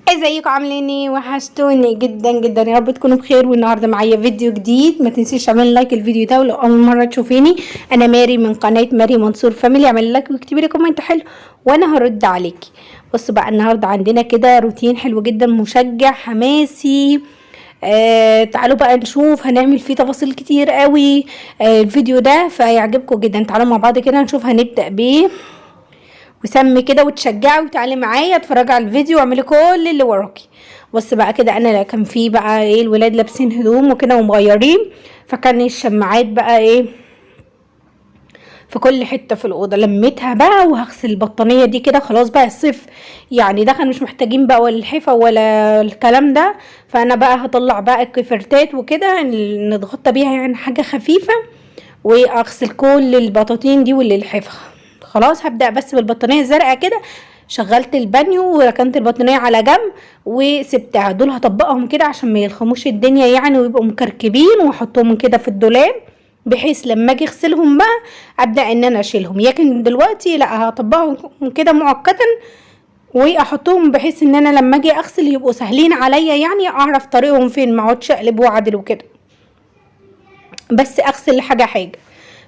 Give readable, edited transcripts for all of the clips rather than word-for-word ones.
ازيكم عاملين ايه؟ وحشتوني جدا جدا، يا رب تكونوا بخير. والنهارده معايا فيديو جديد. ما تنسيش تعملي لايك الفيديو ده، ولو اول مره تشوفيني انا ماري من قناه ماري منصور فاميلي. اعملي لايك واكتبي لي كومنت حلو وانا هرد عليكي. بصوا بقى، النهارده عندنا كده روتين حلو جدا مشجع حماسي. تعالوا بقى نشوف، هنعمل فيه تفاصيل كتير قوي. الفيديو ده فيعجبكم جدا. تعالوا مع بعض كده نشوف هنبدأ بيه، وسمي كده وتشجعي وتعالي معايا اتفرجي على الفيديو واعملي كل اللي وراكي. بص بقى كده، انا كان في بقى ايه، الولاد لابسين هدوم وكده ومغيرين، فكان الشماعات بقى ايه في كل حته في الاوضه. لميتها بقى وهغسل البطانيه دي كده. خلاص بقى الصيف يعني دخل، مش محتاجين بقى ولا الحفا ولا الكلام ده. فانا بقى هطلع بقى الكفرتات وكده نتغطى بيها، يعني حاجه خفيفه، واغسل كل البطاطين دي واللحفه. خلاص هبدأ بس بالبطانية الزرقاء كده. شغلت البانيو وركنت البطانية على جنب وسبتها. دول هطبقهم كده عشان ما يلخموش الدنيا يعني، ويبقوا مكركبين، واحطهم كده في الدولاب بحيث لما اجي اغسلهم بقى ابدا ان انا اشيلهم. لكن دلوقتي لا، هطبقهم كده مؤقتا واحطهم بحيث ان انا لما اجي اغسل يبقوا سهلين عليا، يعني اعرف طريقهم فين، ما اقعدش اقلب واعدل وكده، بس اغسل حاجه حاجه.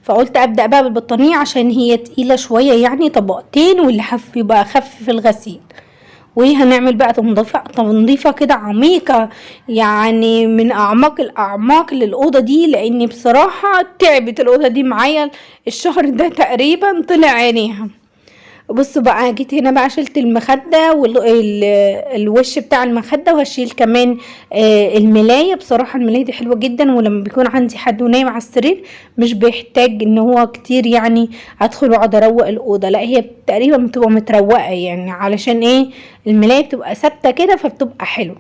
فقلت ابدا بقى بالبطانيه عشان هي تقيله شويه، يعني طبقتين واللحاف يبقى اخف في الغسيل. وهنعمل بقى تنظيفه كده عميقه، يعني من اعماق الاعماق للاوضه دي، لاني بصراحه تعبت الاوضه دي معايا الشهر ده تقريبا، طلع عينيها. بصوا بقى، جيت هنا بقى شلت المخدة والوش بتاع المخدة، وهشيل كمان الملاية. بصراحة الملاية دي حلوة جدا، ولما بيكون عندي حد ونايم على السرير مش بيحتاج ان هو كتير يعني ادخل واقعد اروق الأوضة، لا هي تقريبا بتبقى متروقة، يعني علشان ايه، الملاية بتبقى ثابتة كده فبتبقى حلوة.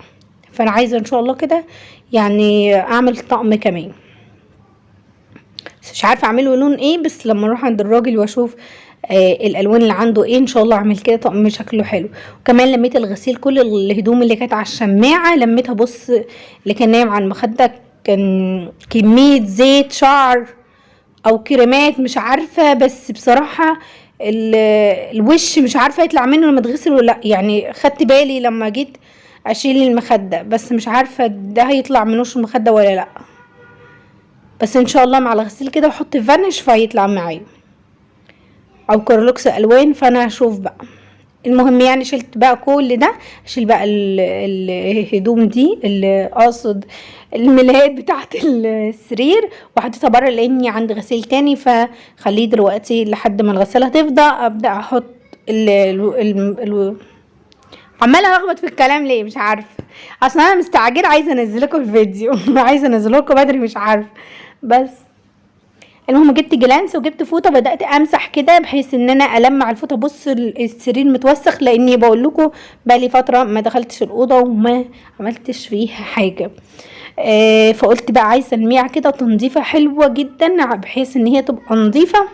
فانا عايزة ان شاء الله كده يعني اعمل طقم كمان، بس مش عارفه اعمله لون ايه. بس لما اروح عند الراجل واشوف الالوان اللي عنده ايه، ان شاء الله اعمل كده طقم شكله حلو. وكمان لميت الغسيل، كل الهدوم اللي كانت على الشماعه لميتها. بص، اللي كان نايم على المخده كان كميه زيت شعر او كريمات مش عارفه، بس بصراحه الوش مش عارفه يطلع منه لما تغسل ولا لا. يعني خدت بالي لما جيت اشيل المخده، بس مش عارفه ده هيطلع من وش المخده ولا لا. بس ان شاء الله مع الغسيل كده واحط فانش فهيطلع معايا، او كورلوكس الوان، فانا هشوف بقى. المهم يعني شلت بقى كل ده. اشيل بقى الهدوم دي، اللي اقصد الملايات بتاعت السرير، وحطيتها بره لاني عندي غسيل تاني، فخليه دلوقتي لحد ما الغسالة تفضى ابدا احط عماله الخبط في الكلام ليه مش عارفه، اصلا انا مستعجله عايزه انزلكم الفيديو عايزه انزلكم بدري مش عارفه. بس المهم جبت جلانس وجبت فوطه، بدات امسح كده بحيث ان انا المع الفوطه. بص السرير متوسخ، لاني بقول لكم بقى لي فتره ما دخلتش الاوضه وما عملتش فيها حاجه. فقلت بقى عايزه الميع كده تنظيفه حلوه جدا بحيث ان هي تبقى نظيفه.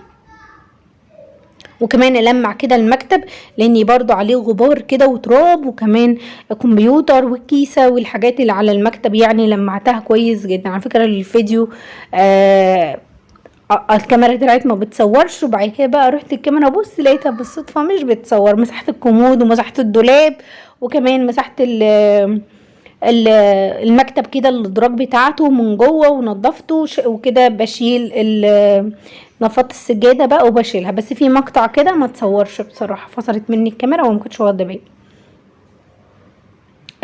وكمان المع كده المكتب لاني برضو عليه غبار كده وتراب، وكمان الكمبيوتر والكيسه والحاجات اللي على المكتب، يعني لمعتها كويس جدا. على فكره الفيديو الكاميرا طلعت ما بتصورش، وبعد كده بقى رحت الكاميرا بص لقيتها بالصدفه مش بتصور. مسحت الكومود ومسحت الدولاب، وكمان مسحت المكتب كده الادراج بتاعته من جوه ونضفته وكده. بشيل نفضت السجاده بقى وبشيلها، بس في مقطع كده ما تصورش بصراحه، فصلت مني الكاميرا وما كنتش واخده بالي.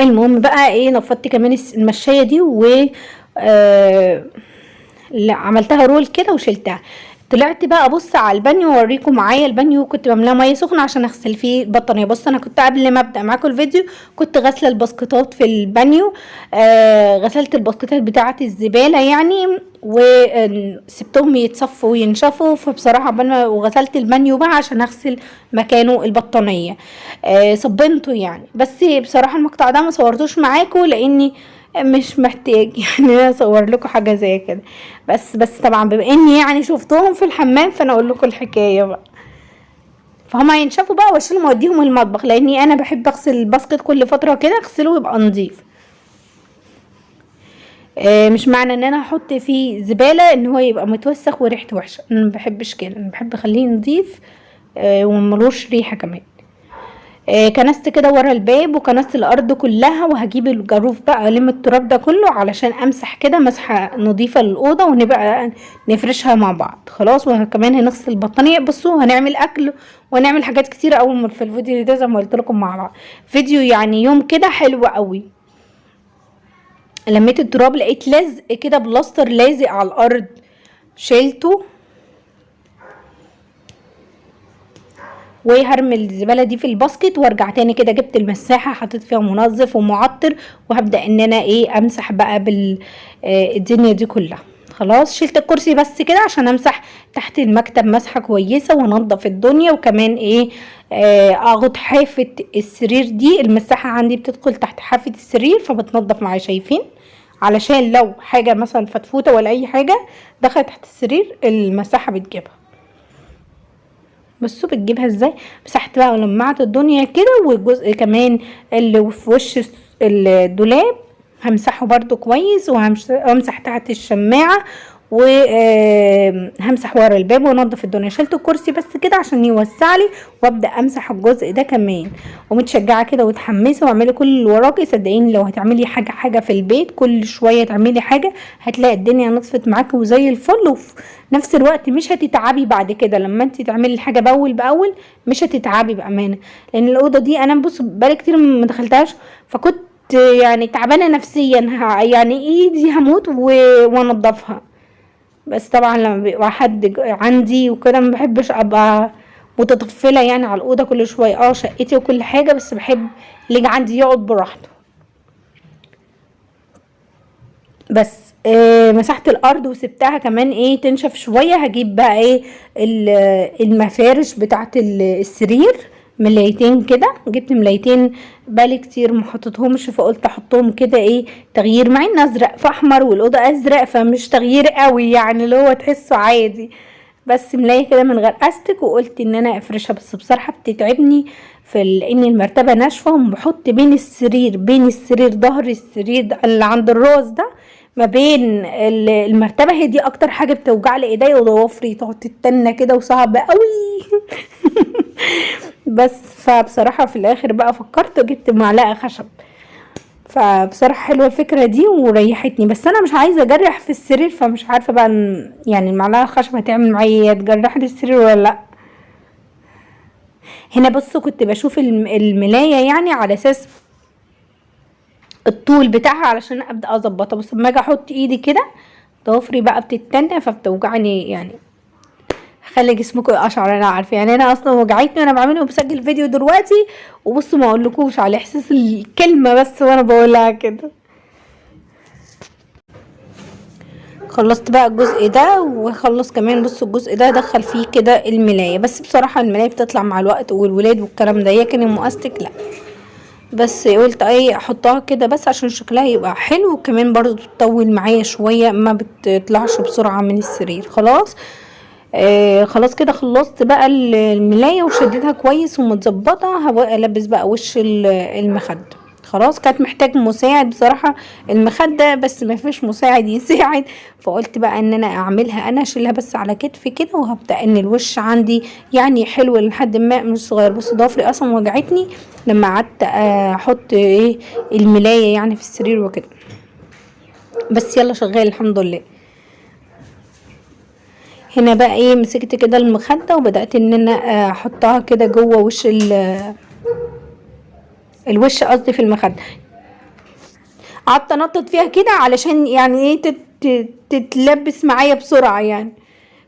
المهم بقى ايه، نفضت كمان المشايه دي و لا عملتها رول كده وشلتها. طلعت بقى ابص على البانيو واوريكم. معايا البانيو كنت بملاه ميه سخنه عشان اغسل فيه البطانيه. بص انا كنت قبل ما ابدا معاكم الفيديو كنت غاسله الباسكتات في البانيو. غسلت الباسكتات بتاعه الزباله يعني، وسبتهم يتصفوا وينشفوا. فبصراحه وغسلت البانيو بقى عشان اغسل مكانه البطانيه. صبنته يعني. بس بصراحه المقطع ده ما صورتوش معاكم لاني مش محتاج يعني انا اصور لكم حاجه زي كده. بس طبعا بما اني يعني شفتهم في الحمام فانا اقول لكم الحكايه بقى. فهما ينشفوا بقى واشيلهم واوديهم المطبخ، لاني انا بحب اغسل الباسكت كل فتره كده اغسله ويبقى نظيف. مش معنى ان انا احط فيه زباله ان هو يبقى متوسخ وريحته وحشه، انا ما بحبش كده، انا بحب اخليه نظيف وملوش ريحه كمان. كنست كده ورا الباب وكنست الارض كلها، وهجيب الجاروف بقى الم التراب ده كله علشان امسح كده مسحه نظيفه للاوضه، ونبقى نفرشها مع بعض. خلاص، وكمان هنغسل البطانيه. بصوا هنعمل اكل وهنعمل حاجات كتيره قوي في الفيديو ده زي ما قلت لكم مع بعض. فيديو يعني يوم كده حلو قوي. لميت التراب لقيت لزق كده بلاستر لازق على الارض، شيلته وهرمي الزباله دي في الباسكت، وارجع تاني كده جبت المساحه حطيت فيها منظف ومعطر، وهبدا ان انا امسح بقى الدنيا دي كلها. خلاص، شلت الكرسي بس كده عشان امسح تحت المكتب مسحه كويسه وانضف الدنيا. وكمان اخد حافه السرير دي، المساحه عندي بتدخل تحت حافه السرير فبتنضف معايا، شايفين؟ علشان لو حاجه مثلا فتفوته ولا اي حاجه دخلت تحت السرير المساحه بتجيبها. بصوا بتجيبها ازاي. مسحت بقى ولمعت الدنيا كده. والجزء كمان اللي في وش الدولاب همسحه برضو كويس، وهمسح تحت الشماعة، وهمسح ورا الباب وانضف الدنيا. شلت الكرسي بس كده عشان يوسع لي، وابدا امسح الجزء ده كمان. ومتشجعه كده وتحمسي واعملي كل اللي وراكي. صدقيني لو هتعملي حاجه في البيت كل شويه تعملي حاجه هتلاقي الدنيا نطفت معاكي وزي الفل، وفي نفس الوقت مش هتتعبي بعد كده. لما انت تعملي الحاجه باول باول مش هتتعبي بامانه. لان الاوضه دي انا بص بقالي كتير ما دخلتهاش، فكنت يعني تعبانه نفسيا، يعني ايدي هموت وانضفها. بس طبعا لما بيبقى حد عندي وكده ما بحبش ابقى متطفله يعني على الاوضه كل شويه. شقتي وكل حاجه، بس بحب اللي عندي يقعد براحته. بس مسحت الارض وسبتها كمان تنشف شويه. هجيب بقى المفارش بتاعت السرير، ملايتين كده. جبت ملايتين بالي كتير ما حطيتهمش، فقلت احطهم كده تغيير، مع ان ازرق في احمر والاوضه ازرق فمش تغيير قوي يعني، اللي هو تحسه عادي. بس ملايه كده من غير استك، وقلت ان انا افرشها. بس بصراحه بتتعبني ان المرتبه ناشفه، وبحط بين السرير ظهر السرير ده اللي عند الراس ده ما بين المرتبه، هي دي اكتر حاجه بتوجع لي ايديا وضوافري، تقعد تتنى كده وصعب قوي. بس فبصراحه في الاخر بقى فكرت وجبت معلقه خشب. فبصراحه حلوه الفكره دي وريحتني، بس انا مش عايزه اجرح في السرير، فمش عارفه بقى يعني المعلقه الخشب هتعمل معايا تجرح لي السرير ولا لا. هنا بصوا كنت بشوف الملايه يعني على اساس الطول بتاعها علشان ابدا اظبطها. بس لما اجي احط ايدي كده ضوافري بقى بتتنى فبتوجعني يعني. خلي جسمكم اشعر، انا عارفه يعني انا اصلا وجعتني وانا بعمله وبسجل فيديو دلوقتي، وبصوا ما اقولكوش على احساس الكلمه بس وانا بقولها كده. خلصت بقى الجزء ده، وخلص كمان بصوا الجزء ده دخل فيه كده الملايه. بس بصراحه الملايه بتطلع مع الوقت والولاد والكلام ده، لكن المؤستك لا. بس قلت احطها كده بس عشان شكلها يبقى حلو، وكمان برضو تطول معايا شويه ما بتطلعش بسرعه من السرير. خلاص خلاص كده خلصت بقى الملايه وشديتها كويس ومتظبطه. هبقى البس بقى وش المخده. خلاص كانت محتاج مساعد بصراحه المخده، بس ما فيش مساعد يساعد، فقلت بقى ان انا اعملها انا، اشيلها بس على كتفي كده، وهبدا ان الوش عندي يعني حلو لحد ما مش صغير. بص ضفري اصلا وجعتني لما قعدت احط الملايه يعني في السرير وكده. بس يلا شغال الحمد لله. هنا بقى مسكت كده المخده وبدات ان انا احطها كده جوه وش الوش قصدي في المخده. قعدت انطط فيها كده علشان يعني تتلبس معايا بسرعه يعني.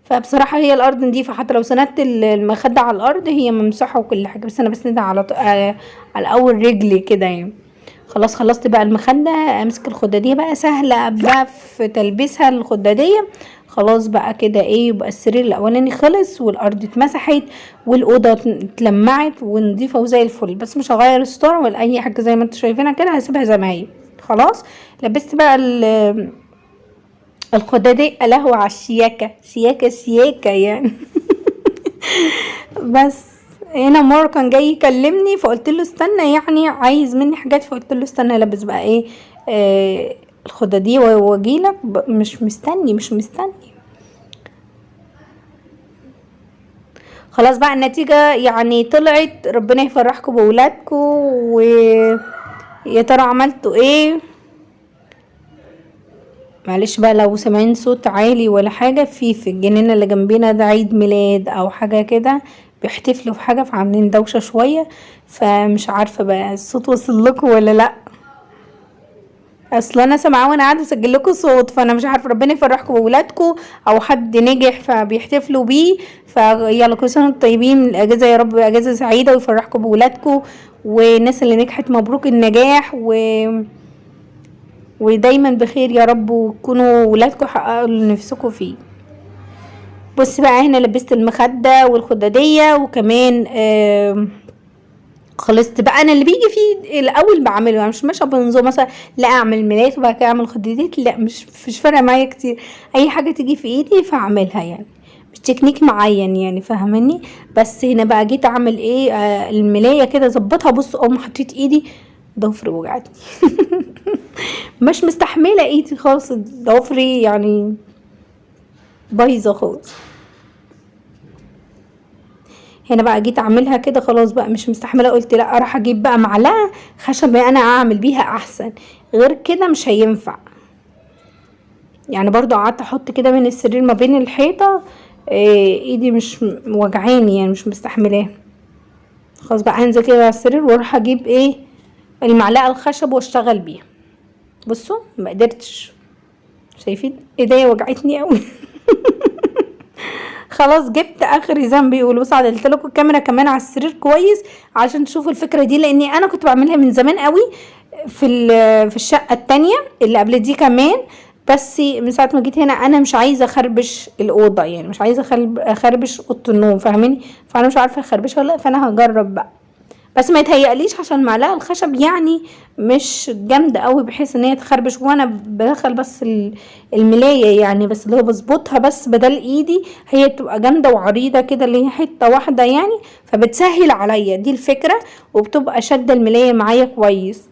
فبصراحه هي الارض نضيفه، حتى لو سندت المخده على الارض هي ممسوحه وكل حاجه، بس انا بسندها على اول رجلي كده يعني. خلاص خلصت بقى المخده. امسك الخداديه بقى سهله ابدا في تلبيسها الخداديه. خلاص بقى كده يبقى السرير الاولاني خلص والارض اتمسحت والاوضه اتلمعت ونضيفه وزي الفل. بس مش هغير الستاره ولا اي حاجه زي ما انتوا شايفينها كده، هسيبها زي ما هي. خلاص لبست بقى الخداديه. لهو على الشياكه، شياكه يعني. بس هنا مار كان جاي يكلمني فقلت له استنى يعني عايز مني حاجات، فقلت له استنى البس بقى الخداديه واجيلك. مش مستني. خلاص بقى النتيجة يعني طلعت، ربنا يفرحكم بولادكم. ويا ترى عملتوا ايه؟ معلش بقى لو سامعين صوت عالي ولا حاجة، في الجنينة اللي جنبنا ده عيد ميلاد او حاجة كده، بيحتفلوا في حاجة فعاملين دوشة شوية، فمش عارفة بقى الصوت وصل لكم ولا لا. اصل انا سامعاه وانا قاعده بسجل لكم صوت، فانا مش عارفه، ربنا يفرحكم بولادكم او حد نجح فبيحتفلوا بيه. فيلا كل سنه وانتم طيبين، الاجازه يا رب اجازه سعيده ويفرحكم بولادكم، والناس اللي نجحت مبروك النجاح، ودايما بخير يا رب، وتكونوا ولادكم حققوا اللي نفسكم فيه. بص بقى هنا لبست المخده والخداديه، وكمان خلصت بقى. انا اللي بيجي فيه الاول بعمله، يعني مش ماشيه بنظام مثلا لا اعمل ملايات وبعد كده اعمل خدادات، لا مش فارقه معايا كتير، اي حاجه تيجي في ايدي فاعملها يعني، مش تكنيك معين يعني، فاهماني؟ بس هنا بقى جيت اعمل ايه، الملايه كده ظبطها. بص اقوم حطيت ايدي، ضفري وجعتني مش مستحمله ايدي خالص، ضفري يعني بايظه خالص. هنا بقى جيت اعملها كده خلاص بقى مش مستحمله، قلت لا راح اجيب بقى معلقه خشب انا اعمل بيها احسن، غير كده مش هينفع. يعني برضو قعدت احط كده من السرير ما بين الحيطه، ايدي مش وجعاني يعني مش مستحملاه. خلاص بقى هنزل كده على السرير واروح اجيب ايه المعلقه الخشب واشتغل بيها. بصوا ما قدرتش، شايفين ايديا وجعتني قوي خلاص جبت اخري زي ما بيقولوا. بص عدلت لكم الكاميرا كمان على السرير كويس عشان تشوفوا الفكره دي، لاني انا كنت بعملها من زمان قوي في الشقه التانية اللي قبل دي كمان، بس من ساعه ما جيت هنا انا مش عايزه اخربش الاوضه، يعني مش عايزه اخربش اوضه النوم، فاهميني؟ فانا مش عارفه اخربشها ولا لا، فانا هجرب بقى. بس ما يتهيأليش عشان معلقه الخشب يعني مش جامده قوي بحيث ان هي تخربش، وانا بدخل بس الملايه يعني، بس اللي هو بظبطها بس بدل ايدي، هي بتبقى جامده وعريضه كده اللي هي حته واحده يعني، فبتسهل عليا دي الفكره، وبتبقى شاده الملايه معايا كويس.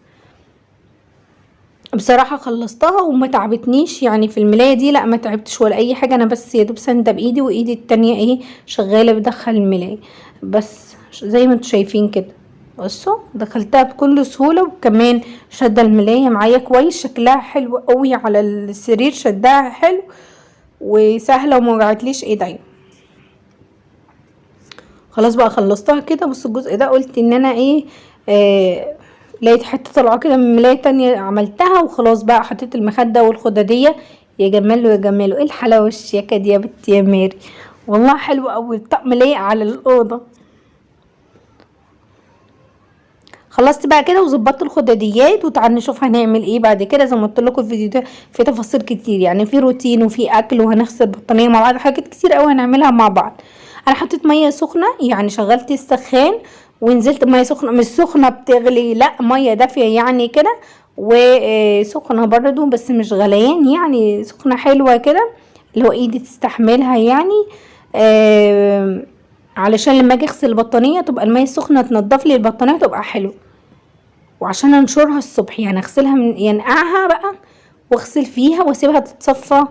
بصراحه خلصتها وما تعبتنيش يعني في الملايه دي، لا ما تعبتش ولا اي حاجه، انا بس يا دوب سانده بايدي وايدي التانية ايه شغاله بدخل الملايه بس زي ما انتوا شايفين كده. بصوا دخلتها بكل سهولة، وكمان شد الملاية معايا كويس، شكلها حلو قوي على السرير، شدها حلو وسهلة وموجعتليش ايديا. خلاص بقى خلصتها كده. بصوا الجزء ده قلت ان انا ايه، لقيت حتة طالعة كده من ملاية تانية عملتها، وخلاص بقى حطيت المخدة والخدادية. يا جماله يا جماله، ايه الحلاوة الشياكة دي يا بنتي يا ماري، والله حلو قوي، الطقم لايق على الأوضة. خلصت بقى كده وظبطت الخداديات، وتعالوا نشوف هنعمل ايه بعد كده. زي ما قلت لكم الفيديو ده فيه تفاصيل كتير، يعني في روتين وفي اكل وهنغسل بطانيه مع بعض، حاجات كتير قوي هنعملها مع بعض. انا حطيت ميه سخنه، يعني شغلت السخان ونزلت ميه سخنه، مش سخنه بتغلي لا، ميه دافيه يعني كده، وسخنه برضو بس مش غليان، يعني سخنه حلوه كده اللي هو ايدي تستحملها يعني. علشان لما اجي اغسل البطانيه تبقى الميه السخنه تنضف لي البطانيه تبقى حلو، وعشان انشرها الصبح يعني اغسلها من ينقعها بقى واغسل فيها واسيبها تتصفى.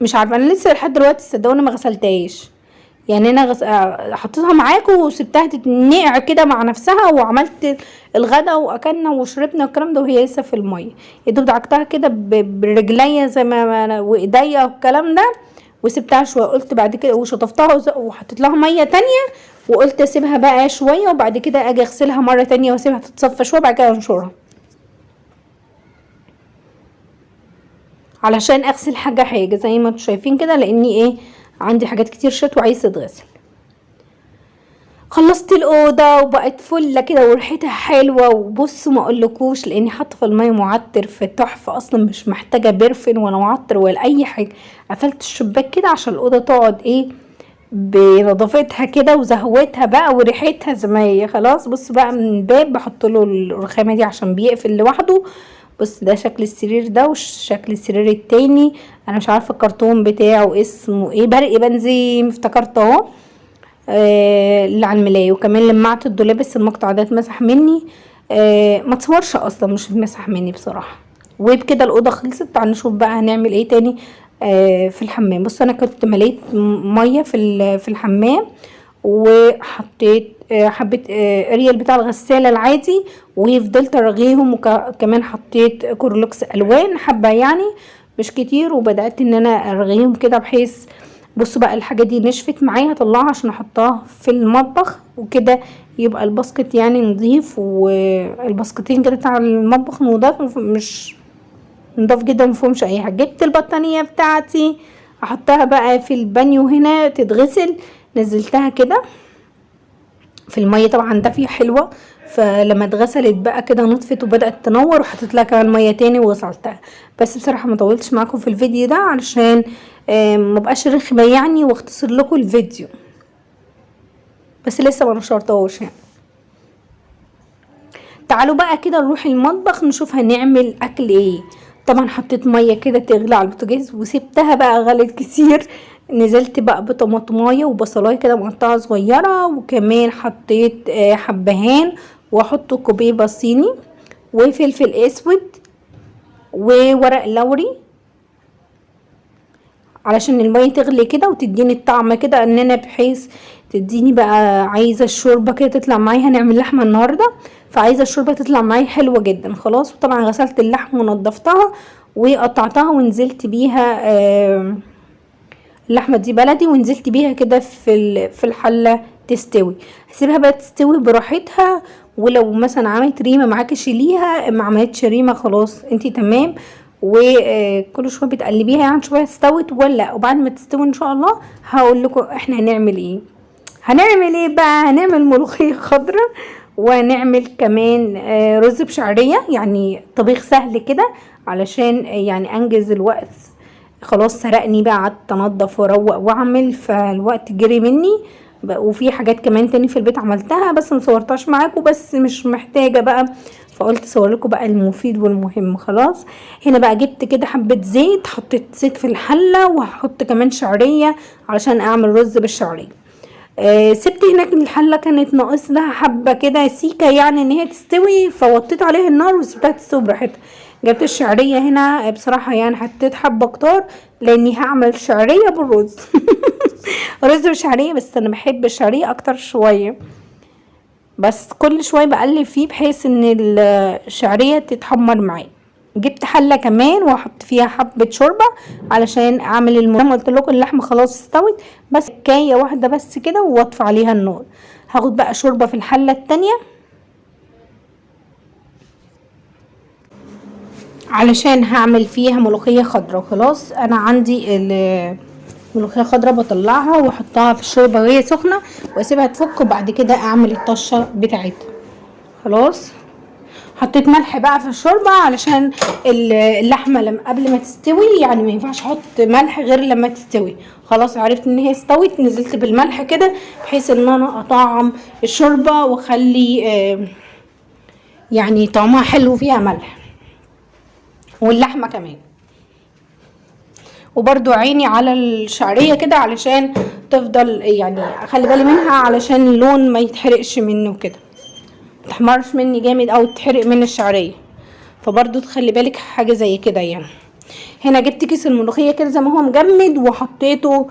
مش عارفه انا لسه لحد دلوقتي صدقوني ما غسلتهاش، يعني انا حطيتها معاكم وسبتها تتنقع كده مع نفسها، وعملت الغدا واكلنا وشربنا الكلام ده وهي لسه في الميه، يا دوب دعكتها كده برجليا زي ما وايديا والكلام ده، وسبتها شويه. قلت بعد كده وشطفتها وحطيت لها ميه تانية، وقلت اسيبها بقى شويه وبعد كده اجي اغسلها مره تانية واسيبها تتصفى شويه بعد كده انشرها، علشان اغسل حاجه حاجه زي ما انتم شايفين كده، لاني ايه عندي حاجات كتير شت وعايزه تتغسل. خلصت الاوضه وبقت فله كده وريحتها حلوه، وبصوا ما اقولكوش لاني حاطه في الميه معطر في تحفه، اصلا مش محتاجه برفن ولا معطر ولا اي حاجه. قفلت الشباك كده عشان الاوضه تقعد ايه بنظافتها كده وزهوتها بقى وريحتها زي ما هي. خلاص بص بقى من الباب بحط له الرخامه دي عشان بيقفل لوحده. بص ده شكل السرير ده وشكل السرير التاني، انا مش عارفه الكرتون بتاعه اسمه ايه، برق بنزين افتكرته اهو، اللي على الملايه. وكمان لمعت الدولاب بس المقطع ده اتمسح مني، ما تصورش اصلا مش اتمسح مني بصراحه. وبكده الاوضه خلصت. تعالوا نشوف بقى هنعمل ايه تاني في الحمام. بص انا كنت مليت ميه في الحمام، وحطيت حبه اريال بتاع الغساله العادي، وفضلت ارغيهم، وكمان حطيت كورلوكس الوان حبه يعني مش كتير، وبدات ان انا ارغيهم كده بحيث بصوا بقى الحاجه دي نشفت معايا، هطلعها عشان احطها في المطبخ وكده يبقى الباسكت يعني نضيف، والباسكتين كده بتاع المطبخ نضاف، مش نضاف جدا مفهومش اي حاجه. جبت البطانيه بتاعتي احطها بقى في البانيو هنا تتغسل، نزلتها كده في الميه طبعا دافيه حلوه، فلما اتغسلت بقى كده نطفت وبدات تنور، وحطيت لها كمان ميه تاني وغسلتها. بس بصراحه ما طولتش معاكم في الفيديو ده علشان ما بقاش رخمه يعني، واختصر لكم الفيديو، بس لسه ما نشرتهوش يعني. تعالوا بقى كده نروح المطبخ نشوف هنعمل اكل ايه. طبعا حطيت ميه كده تغلي على البوتاجاز وسبتها بقى غلت كتير، نزلت بقى بطماطمايه وبصلايه كده مقطعه صغيره، وكمان حطيت حبهان، واحط كوبيبه صيني وفلفل اسود وورق لوري علشان الميه تغلي كده وتديني الطعم كده، ان انا بحيث تديني بقى عايزه الشوربه كده تطلع معايا، هنعمل لحمه النهارده فعايزه الشوربه تطلع معايا حلوه جدا. خلاص وطبعا غسلت اللحم ونضفتها وقطعتها ونزلت بيها اللحمه دي بلدي، ونزلت بيها كده في الحله تستوي. هسيبها بقى تستوي براحتها، ولو مثلا عملت ريمه معاكي شيليها، ما عملتش ريمه خلاص انتي تمام. وكل شويه بتقلبيها يعني شويه استوت ولا لا، وبعد ما تستوي ان شاء الله هقول لكم احنا هنعمل ايه. هنعمل ايه بقى؟ هنعمل ملوخيه خضراء، ونعمل كمان رز بشعريه، يعني طبيخ سهل كده علشان يعني انجز الوقت. خلاص سرقني بقى، قعدت انضف واروق واعمل، فالوقت جري مني. وفي حاجات كمان تاني في البيت عملتها بس مصورتهاش معاكم، بس مش محتاجه بقى، فقلت اصور لكم بقى المفيد والمهم. خلاص هنا بقى جبت كده حبه زيت، حطيت زيت في الحله، وهحط كمان شعريه علشان اعمل رز بالشعريه. سبت هناك الحله كانت ناقص لها حبه كده سيكه يعني ان هي تستوي، فوطيت عليها النار وسبتها تستوي براحتها. جبت الشعريه هنا بصراحه يعني حطيت حبه كتار لاني هعمل شعريه بالرز رز بشعريه، بس انا بحب الشعريه اكتر شويه، بس كل شويه بقلب فيه بحيث ان الشعريه تتحمر معايا. جبت حله كمان واحط فيها حبه شوربه علشان اعمل زي قلت لكم اللحمه خلاص استوت، بس كايه واحده بس كده واطفي عليها النار. هاخد بقى شوربه في الحله التانية علشان هعمل فيها ملوخيه خضراء. خلاص انا عندي ملوخيه خضراء بطلعها واحطها في الشوربه وهي سخنه واسيبها تفك، وبعد كده اعمل الطشه بتاعتها. خلاص حطيت ملح بقى في الشوربه علشان اللحمه لما قبل ما تستوي يعني ما ينفعش احط ملح غير لما تستوي. خلاص عرفت ان هي استوت، نزلت بالملح كده بحيث ان انا اطعم الشوربه واخلي يعني طعمها حلو فيها ملح، واللحمه كمان. وبرضو عيني على الشعريه كده علشان تفضل يعني اخلي بالي منها علشان اللون ما يتحرقش منه كده، متحمرش مني جامد او تحرق من الشعريه، فبرضو تخلي بالك حاجه زي كده يعني. هنا جبت كيس الملوخيه كده زي ما هو مجمد وحطيته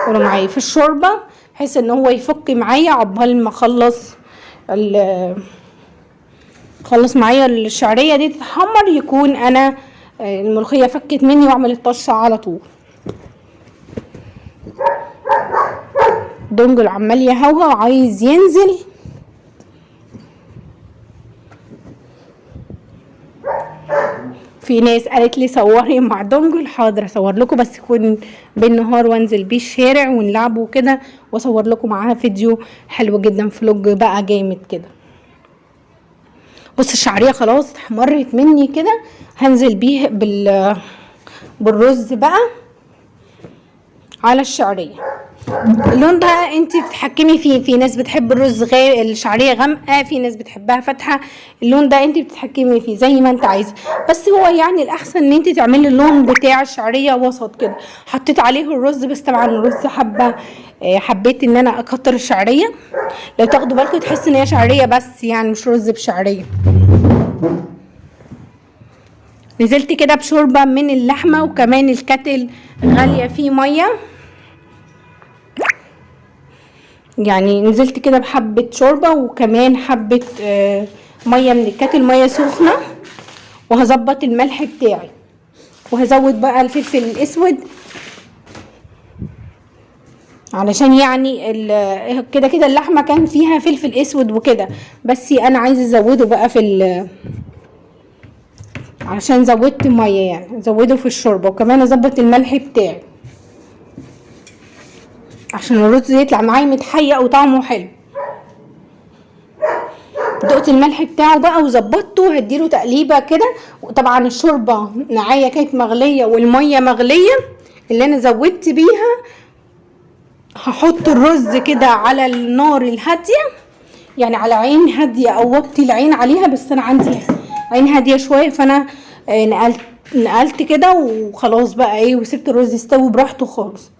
معايا في الشوربه بحيث ان هو يفك معايا عقبال ما خلص معايا الشعريه دي تتحمر، يكون انا الملوخيه فكت مني واعمل الطشه على طول. دنجل عمال يهوهو عايز ينزل، في ناس قالت لي صوري مع دنجل، حاضر اصور لكم بس يكون بالنهار وانزل بيه الشارع ونلعبه وكده، واصور لكم معاها فيديو حلو جدا فلوج بقى جامد كده. بص الشعريه خلاص اتحمرت مني كده، هنزل بيه بالرز بقى على الشعريه. اللون ده انت بتتحكمي فيه، في ناس بتحب الرز الشعريه غامقه، في ناس بتحبها فاتحه، اللون ده انت بتتحكمي فيه زي ما انت عايزه، بس هو يعني الاحسن ان انت تعملي اللون بتاع الشعريه وسط كده. حطيت عليه الرز، بس طبعا الرز حبيت ان انا اكتر الشعريه، لو تاخدوا بالكم تحس ان هي شعريه بس يعني مش رز بشعريه. نزلت كده بشوربه من اللحمه، وكمان الكتل غاليه فيه ميه، يعني نزلت كده بحبه شوربه وكمان حبه ميه من الكتل، ميه سخنه. وهظبط الملح بتاعي، وهزود بقى الفلفل الاسود علشان يعني كده كده اللحمه كان فيها فلفل اسود وكده، بس انا عايزه ازوده بقى عشان زودت ميه، يعني ازوده في الشوربه. وكمان اظبط الملح بتاعي عشان الرز يطلع معايا متحيق وطعمه حلو. دقت الملح بتاعه بقى وظبطته، هديله تقليبه كده. وطبعا الشوربه معايا كانت مغليه والميه مغليه اللي انا زودت بيها. هحط الرز كده على النار الهاديه، يعني على عين هاديه او وطي العين عليها، بس انا عندي عين هاديه شويه، فانا نقلت كده وخلاص بقى ايه، وسبت الرز يستوي براحته خالص.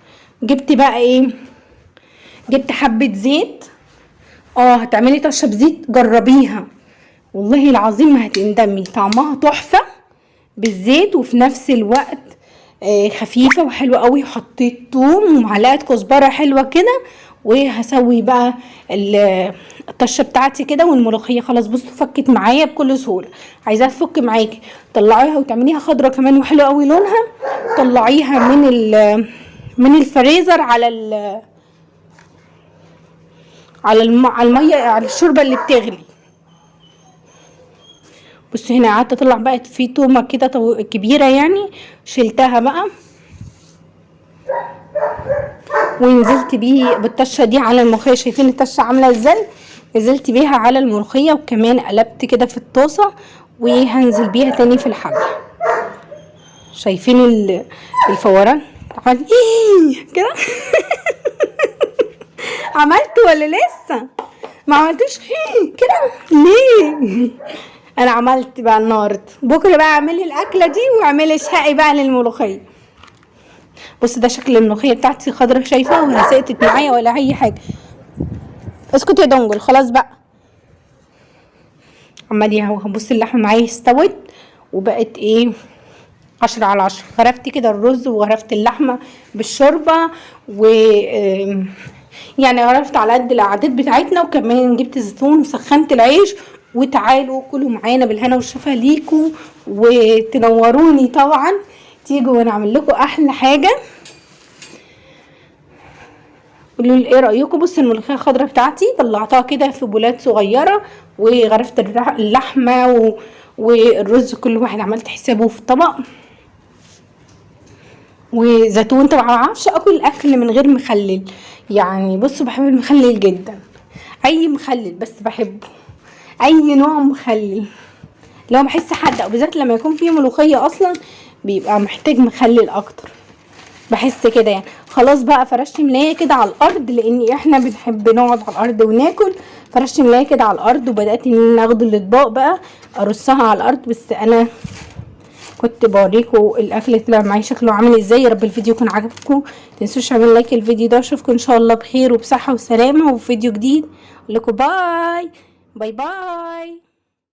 جبت بقى ايه، جبت حبه زيت. هتعملي طشه بزيت جربيها والله العظيم ما هتندمي، طعمها تحفه بالزيت وفي نفس الوقت خفيفه وحلوه قوي. حطيت توم ومعلقه كزبره حلوه كده. وهسوي بقى الطشه بتاعتي كده، والملوخيه خلاص بصوا فكت معايا بكل سهوله. عايزاها تفك معاكي طلعيها وتعمليها خضره كمان وحلوه قوي لونها. طلعيها من الفريزر على الميه، على الشوربه اللي بتغلي. بصوا هنا قعدت اطلع بقى في تومه كده كبيره، يعني شلتها بقى ونزلت بيه بالطشه دي على الملوخيه. شايفين الطشه عامله ازاي؟ نزلت بيها على الملوخيه، وكمان قلبت كده في الطاسه وهنزل بيها تاني في الحله. شايفين الفوران عملت ايه كده؟ عملته ولا لسه ما عملتوش كده ليه؟ انا عملت بقى النهارده. بكره بقى اعملي الاكله دي واعملي شهقي بقى للملوخيه. بص ده شكل الملوخيه بتاعتي خضرا، شايفه ولا سقطت معايا ولا اي حاجه. اسكت يا دنجل خلاص بقى. عمالي اهو. بص اللحمه معايا استوت وبقت ايه 10/10. غرفت كده الرز وغرفت اللحمه بالشوربه، و يعني غرفت على قد الاعداد بتاعتنا. وكمان جبت زيتون وسخنت العيش. وتعالوا كلوا معانا بالهنا والشفا ليكوا، وتنوروني طبعا تيجوا ونعمل لكم احلى حاجه. قولوا لي ايه رايكم. بصوا الملوخيه الخضراء بتاعتي طلعتها كده في بولات صغيره، وغرفت اللحمه والرز كل واحد عملت حسابه في طبق، وزيتون. طبعا ما اعرفش اكل من غير مخلل، يعني بصوا بحب المخلل جدا، اي مخلل بس بحبه، اي نوع مخلل. لو بحس حد او بالذات لما يكون فيه ملوخيه اصلا بيبقى محتاج مخلل اكتر، بحس كده يعني. خلاص بقى فرشت ملايه كده على الارض، لان احنا بنحب نقعد على الارض وناكل. فرشت ملايه كده على الارض، وبدات ان انا اخد الاطباق بقى ارصها على الارض. بس انا كنت بوريكم الاكل طلع معايا شكله عامل ازاي. يا رب الفيديو يكون عجبكم، متنسوش تعملوا لايك الفيديو ده. اشوفكم ان شاء الله بخير وبصحه وسلامه وفي فيديو جديد. اقول لكم باي باي باي.